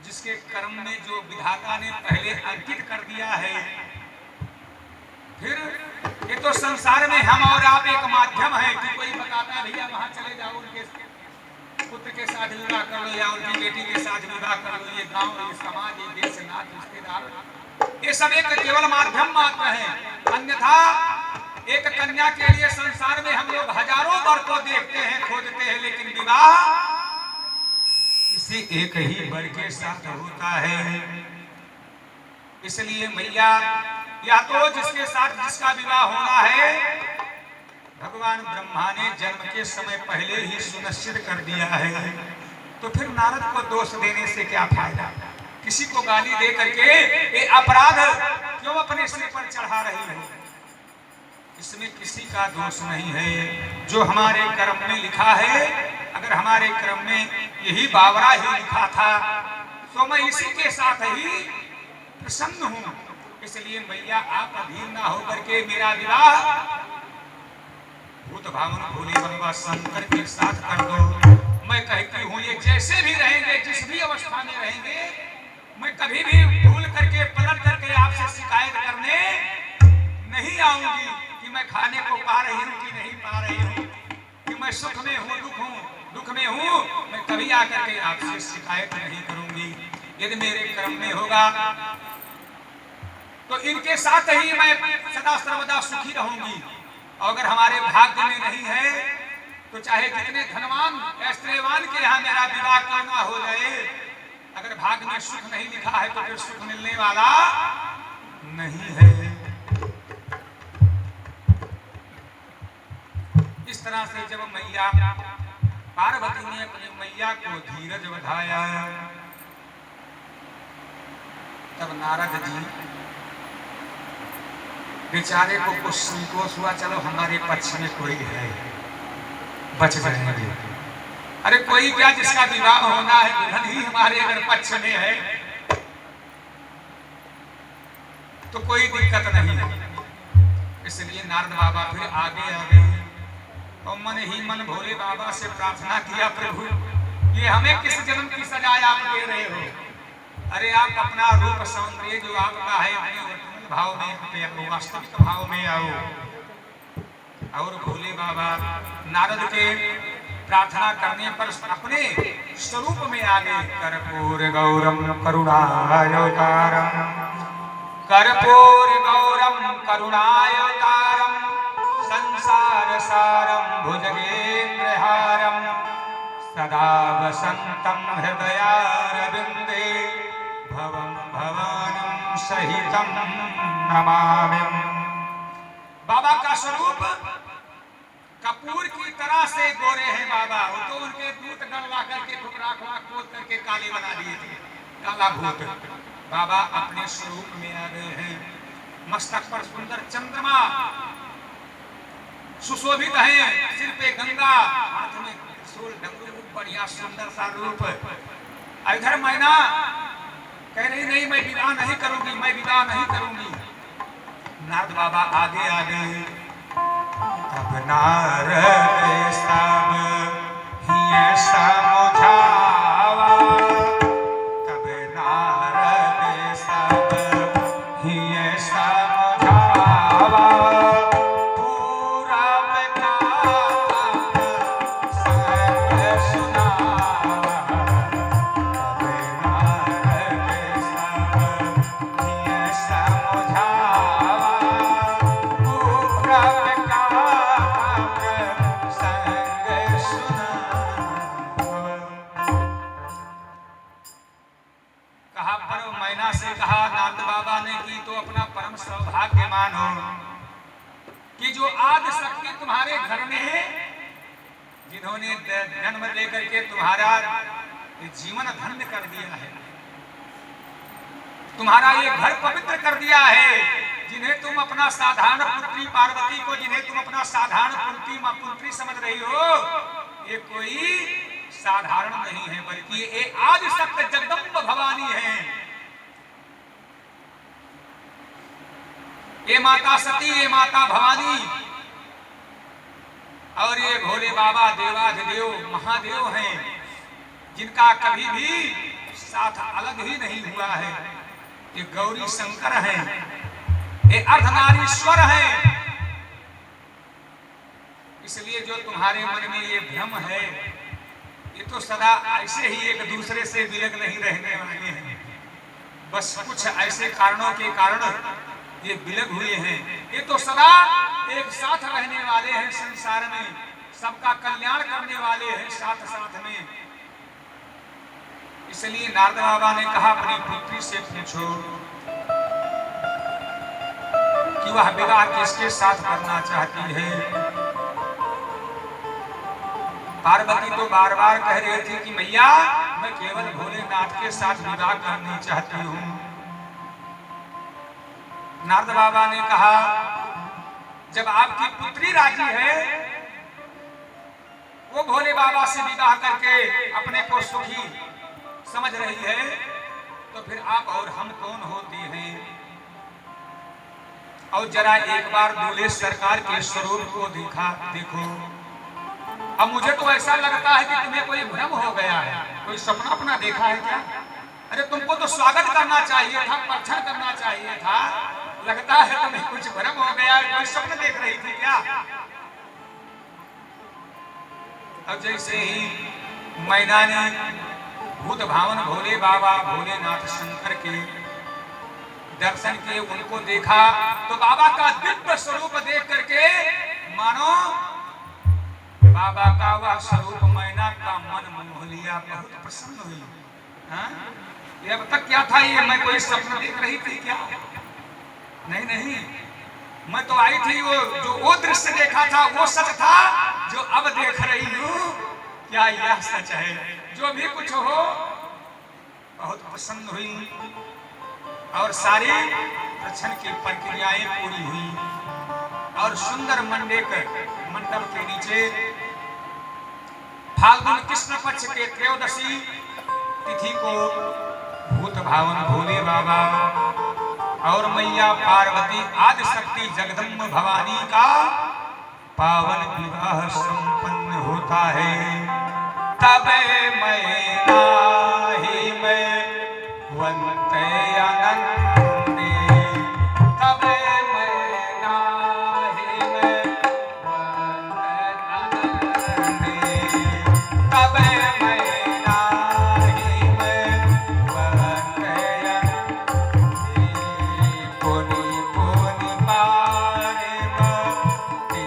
जिसके कर्म में जो विधाता ने पहले अंकित कर दिया है, फिर ये तो संसार में हम और आप एक माध्यम है कि कोई बताता भैया वहां चले जाओ, उनके पुत्र के साथ विवाह कर लो या उनकी बेटी के साथ विवाह कर लो। ये गांव, ये समाज, ये देश, नाथ, रिश्तेदार, ये सब एक केवल माध्यम मात्र है। अन्यथा एक कन्या के लिए संसार में हम लोग हजारों वर को देखते हैं, खोजते हैं, लेकिन विवाह किसी एक ही वर के साथ होता है। इसलिए मैया, या तो जिसके साथ जिसका विवाह होना है भगवान ब्रह्मा ने जन्म के समय पहले ही सुनिश्चित कर दिया है, तो फिर नारद को दोष देने से क्या फायदा? किसी को गाली दे करके ये अपराध क्यों अपने सिर पर चढ़ा रही हो? इसमें किसी का दोष नहीं है। जो हमारे कर्म में लिखा है, अगर हमारे कर्म में यही बावरा ही लिखा था, तो मैं इसी के साथ ही प्रसन्न हूँ। इसलिए मैया आप अधीर ना होकर के मेरा विवाह भूत भावन भोले बाबा शंकर के साथ कर दो। मैं कहती हूँ ये जैसे भी रहेंगे, जिस भी अवस्था में रहेंगे, मैं कभी भी भूल करके पलट करके आपसे शिकायत करने नहीं आऊंगी कि मैं खाने को पा रही हूँ कि नहीं पा रही हूँ, कि मैं सुख में हूँ दुख में हूँ, मैं कभी आकर के आपसे शिकायत नहीं करूंगी। यदि मेरे कर्म में होगा तो इनके साथ ही मैं सदा सर्वदा सुखी रहूंगी। और अगर हमारे भाग्य में नहीं है तो चाहे कितने धनवान ऐश्वर्यवान के यहाँ मेरा विवाह क्यों ना हो जाए, अगर भाग्य में सुख नहीं लिखा है तो फिर सुख मिलने वाला नहीं है। इस तरह से जब मैया पार्वती ने अपनी मैया को धीरज बधाया, तब नारद जी बेचारे को कुछ संकोच हुआ, चलो हमारे पक्ष में कोई है, बच जाएंगे। अरे कोई क्या, जिसका विवाह होना है दुल्हन ही हमारे अगर पक्ष में है तो कोई दिक्कत नहीं है। इसलिए नारद बाबा फिर आगे आ गए और मन ही मन भोले बाबा से प्रार्थना किया, प्रभु ये हमें किस जन्म की सजा आप दे रहे हो? अरे आप अपना रूप सौंदर्य जो आपका है अपने भाव में, वास्तविक भाव में आओ। और भोले बाबा नारद के प्रार्थना करने पर अपने स्वरूप में आ गए। कर्पूर गौरम करुणावतारम, कर्पूर गौरम करुणावतारम, सारसारं भुजगेन्द्रहारं सदा वसन्तं हृदयारविन्दे भवं भवानं सहितं नमामि। बाबा का स्वरूप कपूर की तरह से गोरे हैं बाबा। वो तो उनके दूत डलवा करके ठुकरा खोद करके काले बना दिए थे, काला भूत। बाबा अपने स्वरूप में आ गए हैं। मस्तक पर सुंदर चंद्रमा सुशोभित है, सिर पे गंगा, हाथ में त्रिशूल, डमरू, बढ़िया सुंदर सा रूप। इधर मैना कह रही नहीं मैं विवाह नहीं करूंगी, मैं विवाह नहीं करूंगी। नारद बाबा आगे आ गए। तब नारद सब हिये समझावा, तब नारद सब हिये समझावा, पूरब का संग सुनावा। तब नारद सब हिये समझावा, पूरब का संग सुनावा। कहा पर मैना से कहा नारद बाबा ने कि तो अपना परम सौभाग्य मानो कि जो आदि शक्ति तुम्हारे घर में है, जिन्होंने जन्म लेकर के तुम्हारा जीवन धन्य कर दिया है, तुम्हारा ये घर पवित्र कर दिया है, जिन्हें तुम अपना साधारण पुत्री पार्वती को जिन्हें तुम अपना साधारण पुत्री समझ रही हो, ये कोई साधारण नहीं है, बल्कि ये आदि शक्ति जगदम्ब भवानी है। ये माता सती, ये माता भवानी और ये भोले बाबा देवाधिदेव महादेव हैं, जिनका कभी भी साथ अलग ही नहीं हुआ है। ये गौरी शंकर हैं, ये अर्धनारीश्वर हैं। इसलिए जो तुम्हारे मन में ये भ्रम है, ये तो सदा ऐसे ही एक दूसरे से विलग नहीं रहने वाले हैं। बस कुछ ऐसे कारणों के कारण ये विलग हुए हैं। ये तो सदा एक साथ रहने वाले हैं, संसार में सबका कल्याण करने वाले हैं साथ साथ में। इसलिए नारद बाबा ने कहा अपनी पुत्री से पूछो कि वह विवाह किसके साथ करना चाहती है। पार्वती तो बार बार कह रही थी कि मैया मैं केवल भोलेनाथ के साथ विवाह करना चाहती हूँ। नारद बाबा ने कहा जब आपकी पुत्री राजी है, वो भोले बाबा से विवाह करके अपने को सुखी समझ रही है, तो फिर आप और हम कौन होते हैं। और जरा एक बार दूल्हे सरकार के स्वरूप को देखो। अब मुझे तो ऐसा लगता है कि तुम्हें कोई भ्रम हो गया है, कोई सपना अपना देखा है क्या। अरे तुमको तो स्वागत करना चाहिए था, परीक्षण करना चाहिए था। लगता है तुम्हें कुछ भ्रम हो गया, कोई स्वप्न देख रही थी क्या। अब जैसे ही मैना ने भूत भावन भोले बाबा भोलेनाथ शंकर के दर्शन किए, उनको देखा, तो बाबा का दिव्य स्वरूप देख करके मानो बाबा का वह स्वरूप मैना का मन मोह लिया, बहुत प्रसन्न हुई। ये अब तक क्या था, ये मैं कोई सपना देख रही थी क्या। नहीं नहीं, मैं तो आई थी वो दृश्य देखा था वो सच था, जो अब देख रही हूँ क्या यह सच है। जो भी कुछ हो बहुत प्रसन्न हुई और सारी दर्शन की प्रक्रियाएं पूरी हुई और सुंदर मंडप के नीचे फाल्गुन कृष्ण पक्ष के त्रयोदशी तिथि को भूत भावन भोले बाबा और मैया पार्वती आदि शक्ति जगदम्ब भवानी का पावन विवाह संपन्न होता है। तबे मैना ही मैं वंते अनंते, तबे मैना ही मैं वंते अनंते, तबे मैना ही मैं वंते अनंते। पुनि पुनि मारे मति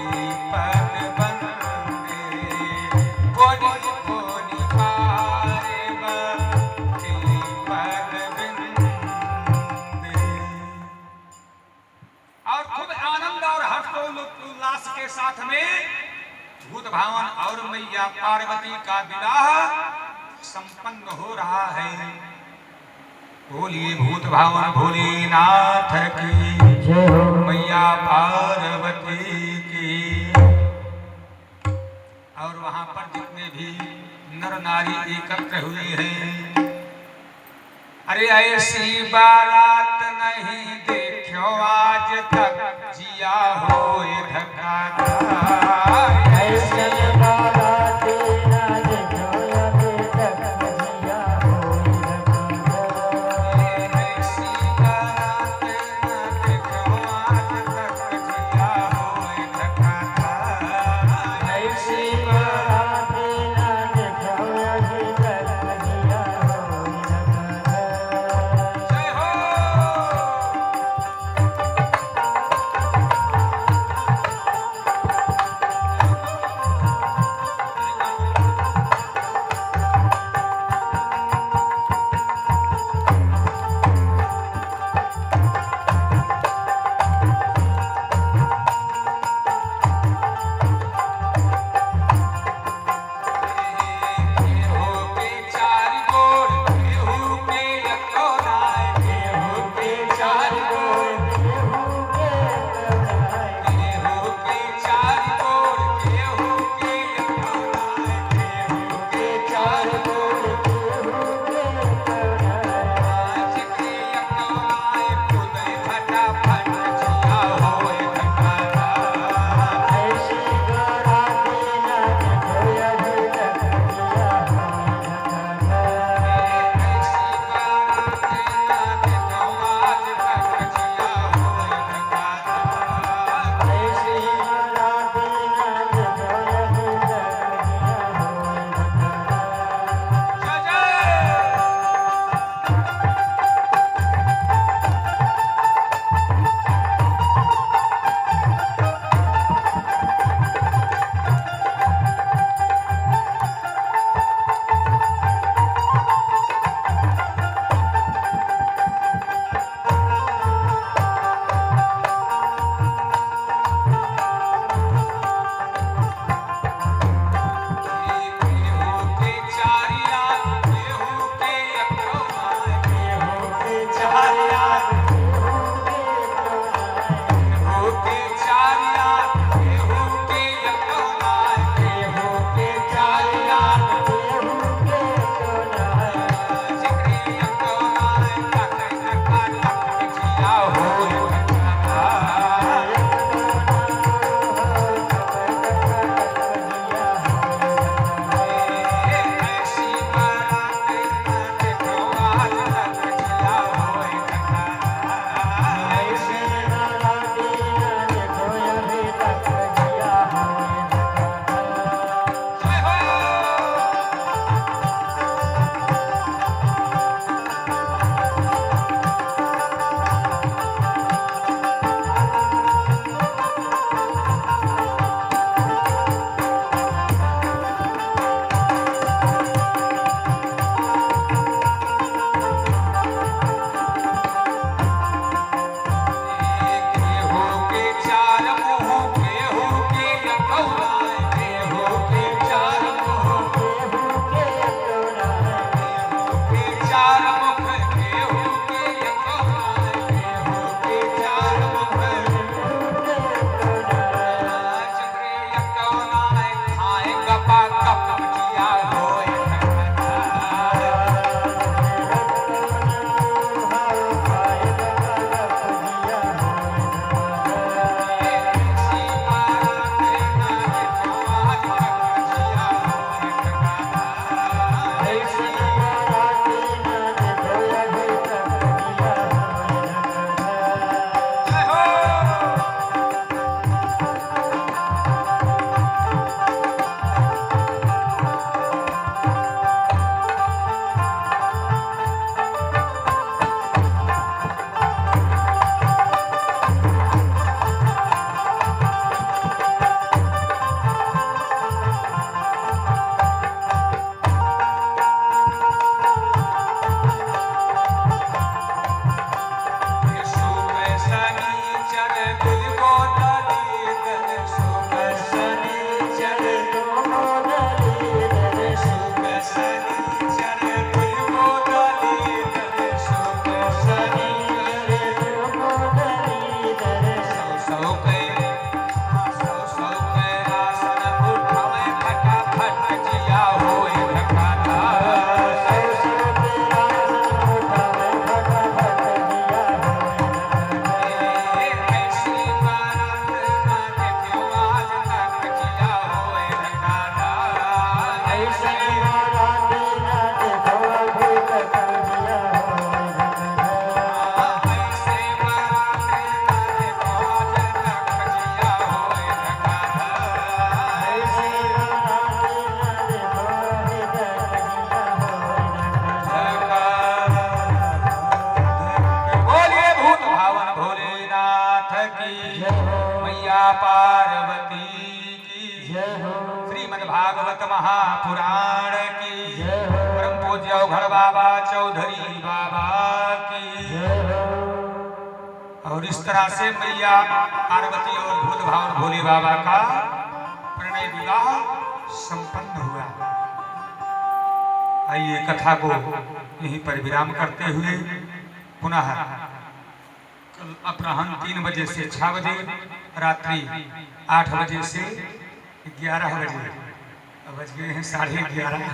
प्रसन्न हो रहा है। बोलिए भूत भावन भोलेनाथ की जय हो। मैया पार्वती की। और वहां पर जितने भी नर नारी एकत्र हुए हैं, अरे ऐसी बारात नहीं देखो आज तक, जिया हो धक्का ऐसी बारात ना देखो अभी तक, जिया होई धक्का। ऐसी बारात न देखो आज तक, जिया हो धक्का। ऐसी बारात ना देखो अभी तक, जिया होई धक्का। जय हो। जाओ घर बाबा चौधरी बाबा की। और इस तरह से मैया पार्वती और भूत भावन भोले बाबा का प्रणय विवाह संपन्न हुआ। आइए कथा को यहीं पर विराम करते हुए पुनः कल अपराह्न 3 बजे से 6 बजे, रात्रि 8 बजे से 11 बजे, बज गए हैं 11:30।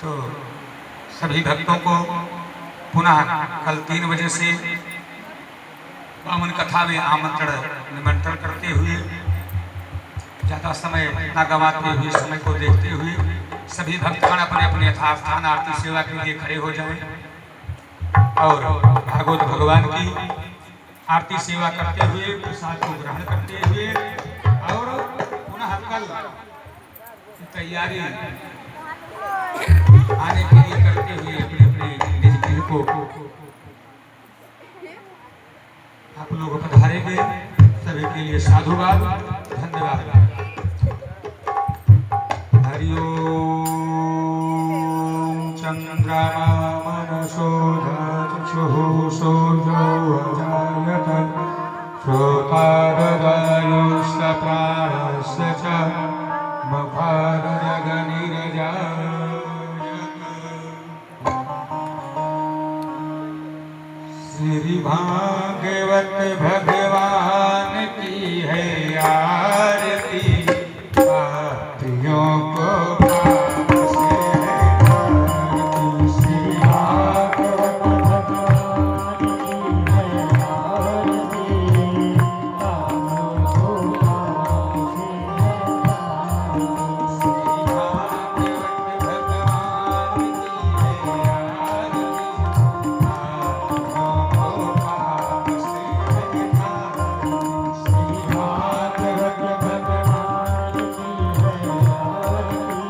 तो सभी भक्तों को पुनः कल 3 बजे से वामन कथा में निमंत्रण करते हुए, ज़्यादा समय न गंवाते हुए, समय को देखते हुए सभी भक्तगण अपने अपने यथास्थान आरती सेवा के लिए खड़े हो जाएं और भागवत भगवान की आरती सेवा करते हुए प्रसाद को ग्रहण करते हुए और पुनः कल तैयारी आने के लिए करते हुए अपने अपने निज गृह को आप लोग पधारेंगे। सभी के लिए साधुवाद, धन्यवाद। हरि ओम। चंद्रमा मनसो धचुः सूर्यो अजायत श्रोतारदायुश्च प्राणस्य च श्री भागवत भगवान की है आरती, पापियों को पाप से है आरती। श्री भागवत भगवान की है आरती, पापियों को पाप से है आरती। श्री भागवत भगवान की है आरती, श्री भागवत भगवान की है आरती।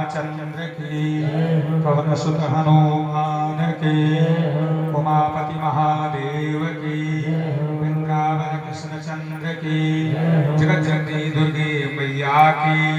रामचंद्र की, पवन सुत हनुमान की, उमापति महादेव की, वृंदावन कृष्ण चंद्र की, जगत जननी दुर्गे मैया की।